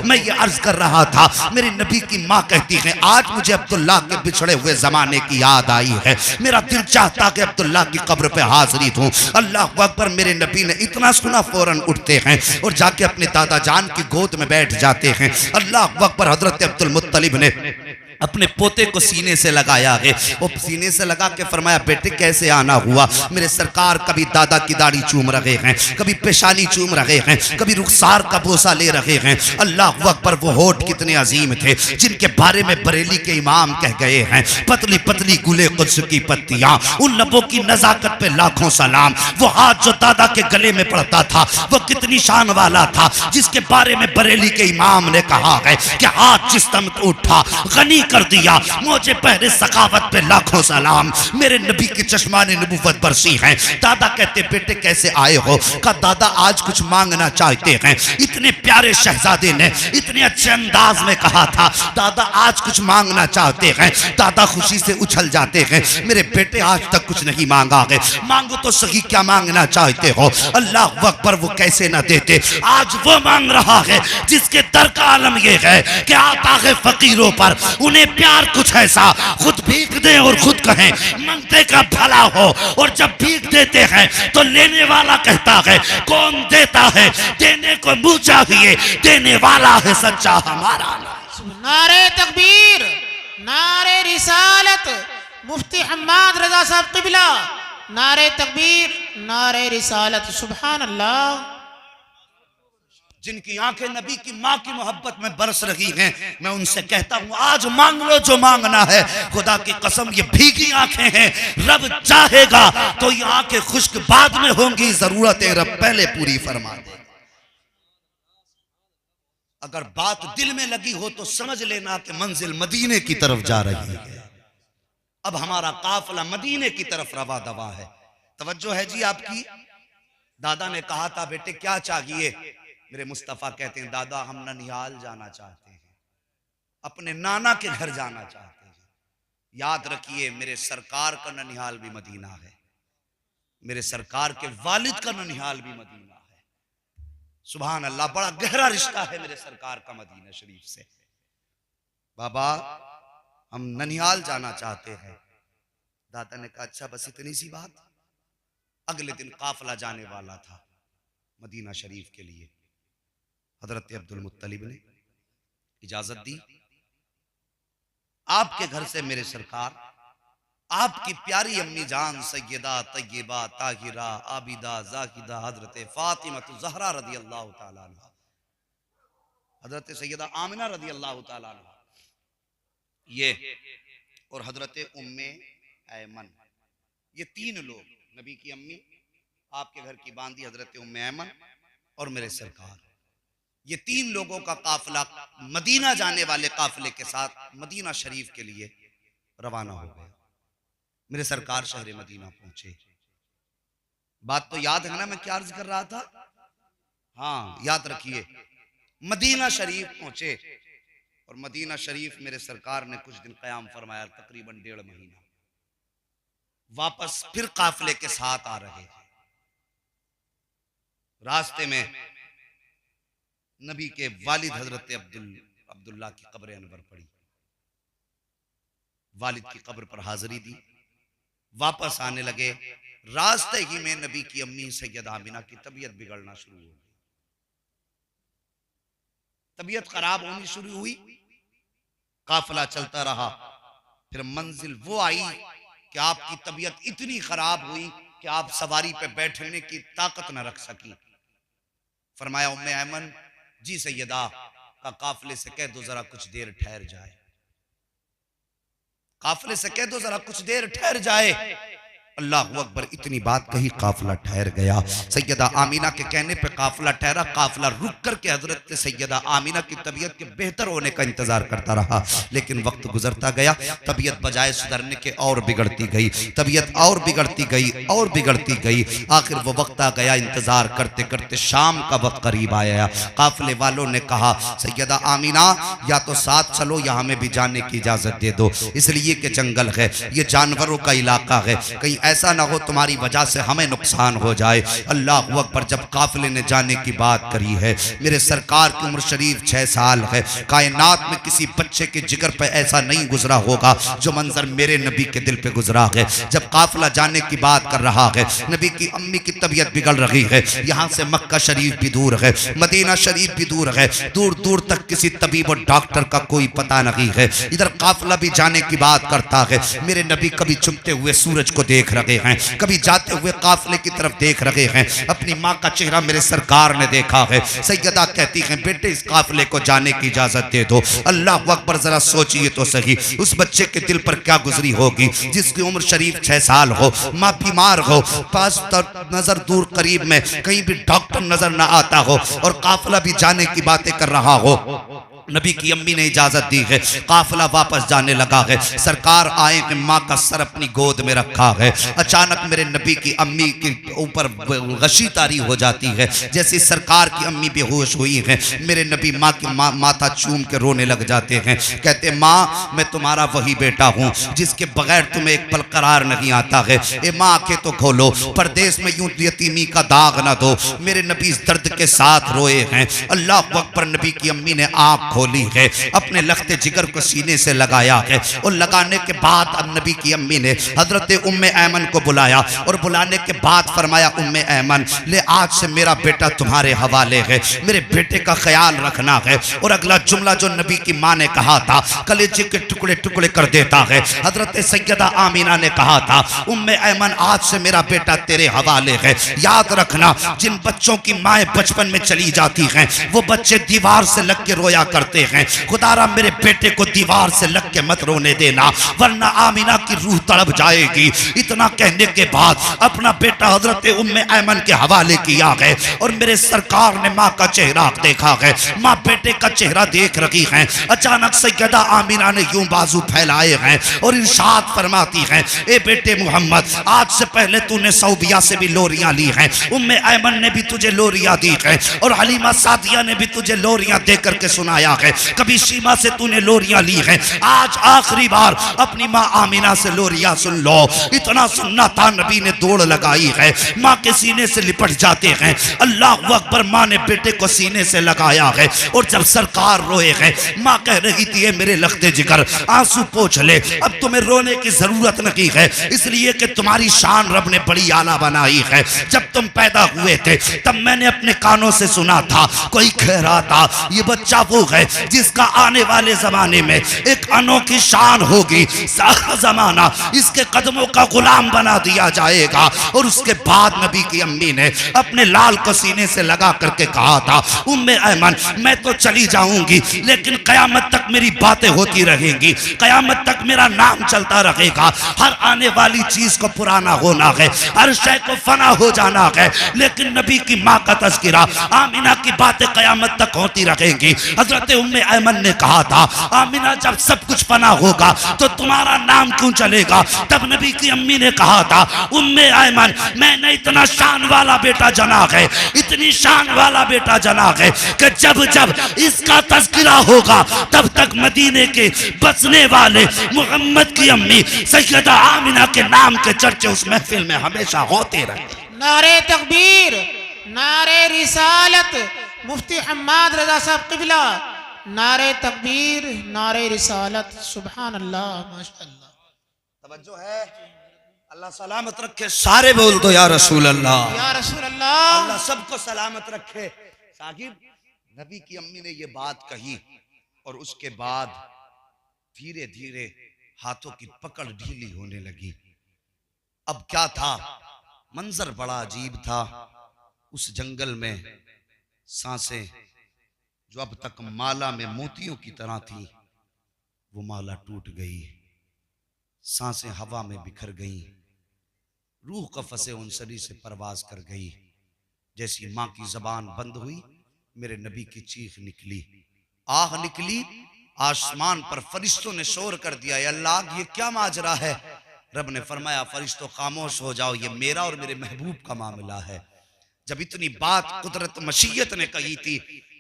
मैं ये अर्ज कर रहा था, मेरे नबी की माँ कहती है आज मुझे अब्दुल्ला के बिछड़े हुए जमाने की याद आई है, मेरा दिल चाहता कि अब्दुल्ला की कब्र पे हाजिरी दूं। अल्लाह अकबर, मेरे नबी ने इतना सुना फौरन उठते हैं और जाके अपने दादा जान की गोद में बैठ जाते हैं। अल्लाह अकबर, हजरत अब्दुल मुत्तलिब ने अपने पोते को सीने से लगाया है, वो सीने से लगा के फरमाया बेटे कैसे आना हुआ? मेरे सरकार कभी दादा की दाढ़ी चूम रहे हैं, कभी पेशानी चूम रहे हैं, कभी रुखसार का बोसा ले रहे हैं। अल्लाह अकबर, वो होठ कितने अजीम थे जिनके बारे में बरेली के इमाम कह गए हैं, पतली पतली गुले कुद्स की पत्तियां, उन लबों की नजाकत पे लाखों सलाम। वो हाथ जो दादा के गले में पड़ता था वो कितनी शान वाला था, जिसके बारे में बरेली के इमाम ने कहा है कि हाथ जिस दम उठा गनी कर दिया, मुझे पहले सखावत पे लाखों सलाम। मेरे नबी की चश्माने नबूवत बरसी है। दादा कहते बेटे कैसे आए हो? कहा दादा आज कुछ मांगना चाहते हैं। इतने प्यारे शहजादे ने इतने अच्छे अंदाज में कहा था दादा आज कुछ मांगना चाहते हैं। दादा खुशी से उछल जाते हैं, मेरे बेटे आज तक कुछ नहीं मांगा है, मांगो तो सही क्या मांगना चाहते हो? अल्लाह अकबर, वो कैसे ना देते, आज वो मांग रहा है जिसके दर का आलम यह है कि आता है फकीरों पर, उन्हें प्यार कुछ ऐसा खुद भीख दे और खुद कहें मंगते का भला हो। और जब भीख देते हैं तो लेने वाला कहता है कौन देता है, देने को मुंह चाहिए, देने वाला है सच्चा हमारा। नारे तकबीर, नारे रिसालत, मुफ्ती हम्माद रजा साहब क़िबला, नारे तकबीर, नारे रिसालत, सुभान अल्लाह। जिनकी आंखें नबी की माँ की मोहब्बत में बरस रही हैं, मैं उनसे कहता हूँ आज मांग लो जो मांगना है। खुदा की कसम ये भीगी आंखें हैं, रब चाहेगा तो ये आंखें खुश्क बाद में होंगी, जरूरतें रब पहले पूरी फरमा दे। अगर बात दिल में लगी हो तो समझ लेना कि मंजिल मदीने की तरफ जा रही है। अब हमारा काफिला मदीने की तरफ रवा दवा है। तवज्जो है जी आपकी? दादा ने कहा था बेटे क्या चाहिए? मेरे मुस्तफ़ा कहते हैं दादा हम ननिहाल जाना चाहते हैं, अपने नाना के घर जाना चाहते हैं। याद रखिए मेरे सरकार का ननिहाल भी मदीना है, मेरे सरकार के वालिद का ननिहाल भी मदीना है। सुभान अल्लाह, बड़ा गहरा रिश्ता है मेरे सरकार का मदीना शरीफ से। बाबा हम ननिहाल जाना चाहते हैं। दादा ने कहा अच्छा बस इतनी सी बात। अगले दिन काफिला जाने वाला था मदीना शरीफ के लिए। हजरत अब्दुल मुत्तलिब ने इजाजत दी, आपके घर से मेरे सरकार आपकी प्यारी अम्मी जान सैयदा तय्यबा ताहिरा आबिदा जाकिदा हजरत फातिमा ज़हरा रदी अल्लाह ताला अन्हा, हजरत सैयदा आमिना रदी अल्लाह ताला अन्हा, ये और हजरत उम्मे ऐमन, ये तीन लोग, नबी की अम्मी, आपके घर की बांदी हजरत उम्मे ऐमन और मेरे सरकार, ये तीन लोगों का काफिला मदीना जाने वाले काफिले के साथ मदीना शरीफ के लिए रवाना हो गया। मेरे सरकार शहर मदीना पहुंचे। बात तो याद है ना मैं क्या अर्ज कर रहा था? हाँ याद रखिए, मदीना शरीफ पहुंचे और मदीना शरीफ मेरे सरकार ने कुछ दिन क़याम फरमाया, तकरीबन 1.5 महीना। वापस फिर काफिले के साथ आ रहे, रास्ते में नबी के वालिद हजरत अब्दुल्ला की कब्र अनवर पड़ी, वालिद की कब्र पर हाजिरी दी, वापस आने लगे। रास्ते ही में नबी की अम्मी सैयदा आमिना की तबीयत बिगड़ना शुरू हो गई, तबीयत खराब होनी शुरू हुई। काफिला चलता रहा, फिर मंजिल वो आई कि आपकी तबीयत इतनी खराब हुई कि आप सवारी पे बैठने की ताकत न रख सकी। फरमाया उम्मे ऐमन जी सैयदा का काफिले से कह दो जरा कुछ देर ठहर जाए, काफिले से कह दो जरा कुछ देर ठहर जाए। अल्लाह अकबर, इतनी बात कही काफिला ठहर गया। सैयदा आमिना के कहने पे काफिला ठहरा। काफिला रुक करके हजरत सैयदा आमिना की तबीयत के बेहतर होने का इंतजार करता रहा, लेकिन वक्त गुजरता गया, तबीयत बजाय सुधरने के और बिगड़ती गई, तबीयत और बिगड़ती गई और बिगड़ती गई। आखिर वो वक्त आ गया, इंतजार करते करते शाम का वक्त करीब आया। काफिले वालों ने कहा सैयदा आमिना या तो साथ चलो या हमें भी जाने की इजाजत दे दो, इसलिए कि जंगल है, ये जानवरों का इलाका है, कहीं ऐसा ना हो तुम्हारी वजह से हमें नुकसान हो जाए। अल्लाह अकबर। जब काफिले ने जाने की बात करी है, मेरे सरकार की उम्र शरीफ 6 साल है। कायनात में किसी बच्चे के जिगर पे ऐसा नहीं गुजरा होगा जो मंजर मेरे नबी के दिल पे गुजरा है। जब काफिला जाने की बात कर रहा है, नबी की अम्मी की तबीयत बिगड़ रही है। यहाँ से मक्का शरीफ भी दूर है, मदीना शरीफ भी दूर है, दूर दूर तक किसी तबीब और डॉक्टर का कोई पता नहीं है। इधर काफिला भी जाने की बात करता है। मेरे नबी कभी चुमते हुए सूरज को देख रहे हैं, कभी जाते हुए काफिले की तरफ देख रहे हैं। अपनी माँ का चेहरा मेरे सरकार ने देखा है। सैयदा कहती हैं, बेटे इस काफिले को जाने की इजाजत दे दो। अल्लाह अकबर। जरा सोचिए तो सही, उस बच्चे के दिल पर क्या गुजरी होगी जिसकी उम्र शरीफ 6 साल हो, माँ बीमार हो, पास नजर दूर करीब में कहीं भी डॉक्टर नजर ना आता हो और काफिला भी जाने की बातें कर रहा हो। नबी की अम्मी ने इजाजत दी है, काफिला वापस जाने लगा है। सरकार आए कि माँ का सर अपनी गोद में रखा है। अचानक मेरे नबी की अम्मी के ऊपर गशी तारी हो जाती है। जैसे सरकार की अम्मी बेहोश हुई है, मेरे नबी माँ की माथा चूम के रोने लग जाते हैं। कहते, माँ मैं तुम्हारा वही बेटा हूँ जिसके बगैर तुम्हें एक पल करार नहीं आता है। ए माँ आंखें तो खोलो, परदेश में यूं यतीमी का दाग ना दो। मेरे नबी इस दर्द के साथ रोए हैं। अल्लाह अकबर। नबी की अम्मी ने आँख खोली है, अपने लख्ते जिगर को सीने से लगाया है और लगाने के बाद अब नबी की अम्मी ने हजरत उम्मे ऐमन को बुलाया और बुलाने के बाद फरमाया, उम्मे ऐमन ले आज से मेरा बेटा तुम्हारे हवाले है, मेरे बेटे का ख्याल रखना है। और अगला जुमला जो नबी की माँ ने कहा था, कलेजे के टुकड़े टुकड़े कर देता है। हजरत सैयदा आमीना ने कहा था, उम्मे ऐमन आज से मेरा बेटा तेरे हवाले है। याद रखना, जिन बच्चों की माएँ बचपन में चली जाती हैं वो बच्चे दीवार से लग के रोया करते हैं। खुदारा मेरे बेटे को दीवार से लग के मत रोने देना, वरना आमीना की रूह तड़प जाएगी। इतना कहने के बाद अपना बेटा हजरत उम्मे ऐमन के हवाले किया है और मेरे सरकार ने माँ का चेहरा देखा है। माँ बेटे का चेहरा देख रही है। अचानक सैयदा आमीना ने यूं बाजू फैलाए हैं और इरशाद फरमाती हैं, ए बेटे मोहम्मद, आज से पहले तूने सऊबिया से भी लोरियां ली हैं, उम्मे ऐमन ने भी तुझे लोरियां दी हैं और हलीमा सादिया ने भी तुझे लोरियां दे करके सुनाया है। कभी शीमा से तूने लोरियां ली हैं, आज आखिरी बार अपनी माँ आमीना से लोरियां सुन लो। इतना सुनना था, नबी ने दौड़ लगाई है, माँ के सीने से लिपट जाते हैं। अल्लाह अकबर। माँ ने बेटे को सीने से लगाया है और जब सरकार रोए हैं, माँ कह रही थी, मेरे लख्ते जिगर आंसू पोंछ ले, अब तुम्हें रोने की जरूरत नहीं है, इसलिए कि तुम्हारी शान रब ने बड़ी आला बनाई है। जब तुम पैदा हुए थे तब मैंने अपने कानों से सुना था, कोई कह रहा था ये बच्चा वो है जिसका आने वाले जमाने में एक अनोखी शान होगी, सारा जमाना इसके कदमों का गुलाम बना दिया जाएगा। और उसके बाद नबी की अम्मी ने अपने लाल को सीने से लगा करके कहा था, उम्मे ऐमन मैं तो चली जाऊंगी लेकिन कयामत तक मेरी बातें होती रहेंगी, कयामत तक मेरा नाम चलता रहेगा। हर आने वाली चीज को पुराना होना है, हर शय को फना हो जाना है, लेकिन नबी की माँ का तज़किरा, आमीना की बातें कयामत तक होती रहेंगी। हजरत उम्मे ऐमन ने कहा था, आमीना जब सब कुछ फना होगा तो तुम्हारा नाम क्यों चलेगा? तब नबी की अम्मी ने कहा था, उम्मे ऐमन मैंने इतना शान वाला बेटा जना है, इतनी शान वाला बेटा जना है कि जब जब इसका तज़किरा होगा तब तक मदीने के बसने वाले मोहम्मद की अम्मी सैयदा आमीना के नाम के चर्चे उस महफिल में हमेशा होते रहे। नारे तकबीर, नारे रिसालत, मुफ्ती हम्माद रजा साहब क़िबला, नारे तकबीर, नारे रिसालत, सुभान अल्लाह, माशाअल्लाह। तवज्जो है, अल्लाह सलामत रखे। सारे बोल दो या रसूल अल्लाह, या रसूल अल्लाह। अल्लाह सबको सलामत रखे। साहिब, नबी की अम्मी ने ये बात कही और उसके बाद धीरे धीरे हाथों की पकड़ ढीली होने लगी। अब क्या था, मंजर बड़ा अजीब था। उस जंगल में सांसें जो अब तक माला में मोतियों की तरह थी, वो माला टूट गई, सांसें हवा में बिखर गईं, रूह कफ़से उनसरी से परवाज कर गई। जैसी माँ की जबान बंद हुई, मेरे नबी की चीख निकली, आह निकली। आसमान पर फरिश्तों ने शोर कर दिया, अल्लाह ये क्या माजरा है? रब ने फरमाया, फरिश्तों खामोश हो जाओ, ये मेरा और मेरे महबूब का मामला है। जब इतनी बात कुदरत मशीयत ने कही थी,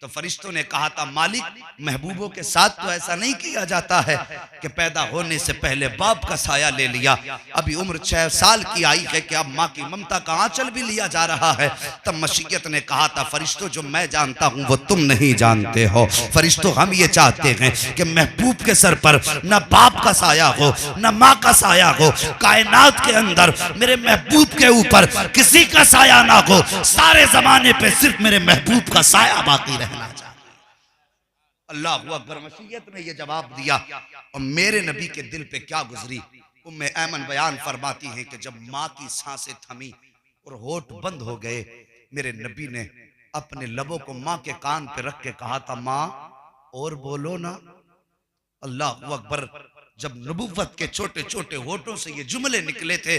तो फरिश्तों ने कहा था मालिक, महबूबों के साथ तो ऐसा नहीं किया जाता है कि पैदा होने से पहले बाप का साया ले लिया, अभी उम्र 6 साल की आई है कि अब माँ की ममता का आंचल भी लिया जा रहा है। तब मशीयत ने कहा था फरिश्तों, जो मैं जानता हूं वो तुम नहीं जानते हो। फरिश्तों, हम ये चाहते हैं कि महबूब के सर पर न बाप का साया हो न माँ का साया हो, कायनात के अंदर मेरे महबूब के ऊपर किसी का साया ना हो, सारे जमाने पे सिर्फ मेरे महबूब का साया बाकी रहना चाहिए। अल्लाह अकबर। मशीयत ने यह जवाब दिया और मेरे नबी के दिल पे क्या गुजरी। उम्मे ऐमन बयान फरमाती हैं कि जब माँ की सांसें थमी और होठ बंद हो गए, मेरे नबी ने अपने लबों को माँ के कान पे रख के कहा था, माँ और बोलो ना। अल्लाह अकबर। जब नबुव्वत के छोटे छोटे होठों से ये जुमले निकले थे,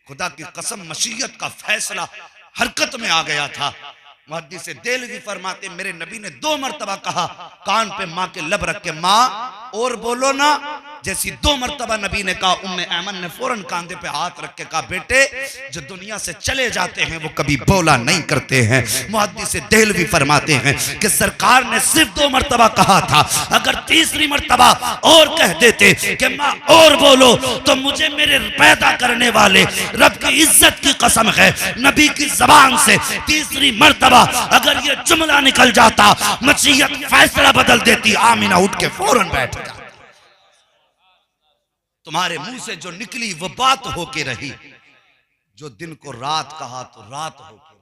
खुदा की कसम मशीयत का फैसला हरकत में आ गया था। मुहद्दिस देलवी फरमाते मेरे नबी ने 2 मरतबा कहा, कान पे माँ के लब रख के, माँ और बोलो ना। जैसी 2 मरतबा नबी ने कहा, उम्मे ऐमन ने फौरन कांधे पे हाथ रख के कहा, बेटे जो दुनिया से चले जाते हैं वो कभी बोला नहीं करते हैं। मुहद्दिस देलवी फरमाते हैं कि सरकार ने सिर्फ 2 मरतबा कहा था, अगर तीसरी मरतबा और कह देते कि माँ और बोलो तो मुझे मेरे पैदा करने वाले रब की इज्जत की कसम है, नबी की जबान से तीसरी मरतबा अगर ये जुमला निकल जाता, मशीयत फैसला बदल देती, आमीना उठ के फौरन बैठ जाती। तुम्हारे मुंह से जो निकली वो बात होके रही, जो दिन को रात कहा तो रात होके